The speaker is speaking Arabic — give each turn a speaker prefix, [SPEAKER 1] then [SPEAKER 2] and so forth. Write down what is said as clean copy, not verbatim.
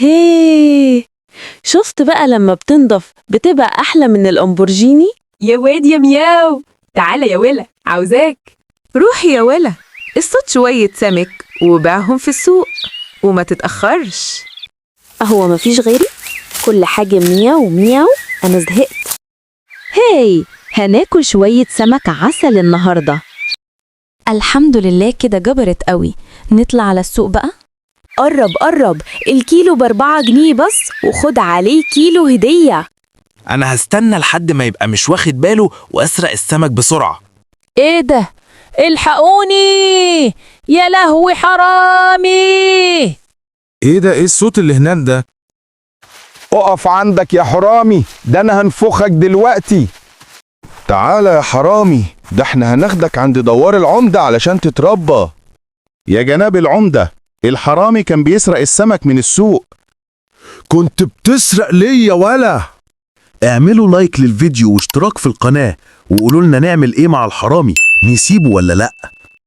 [SPEAKER 1] هيه، شفت بقى لما بتنضف بتبقى أحلى من الأمبورجيني؟
[SPEAKER 2] يا واد يا مياو، تعالى يا ولا عاوزاك.
[SPEAKER 3] روح يا ولا، اصطاد شوية سمك وباعهم في السوق وما تتأخرش.
[SPEAKER 1] هو مفيش غيري؟ كل حاجة مياو مياو، أنا زهقت.
[SPEAKER 4] هاي، هناكل شوية سمك عسل النهاردة.
[SPEAKER 5] الحمد لله كده جبرت قوي. نطلع على السوق بقى.
[SPEAKER 4] قرب، الكيلو ب4 جنيه بس، وخد عليه كيلو هدية.
[SPEAKER 6] أنا هستنى لحد ما يبقى مش واخد باله وأسرق السمك بسرعة.
[SPEAKER 7] ايه ده؟ الحقوني يا لهوي، حرامي!
[SPEAKER 8] ايه ده؟ ايه الصوت اللي هناك ده؟
[SPEAKER 9] اقف عندك يا حرامي، ده انا هنفخك دلوقتي. تعالى يا حرامي، ده احنا هناخدك عند دوار العمدة علشان تتربى.
[SPEAKER 10] يا جناب العمدة، الحرامي كان بيسرق السمك من السوق.
[SPEAKER 8] كنت بتسرق ليا ولا؟
[SPEAKER 10] اعملوا لايك للفيديو واشتراك في القناة وقولوا لنا نعمل ايه مع الحرامي، نسيبه ولا لأ؟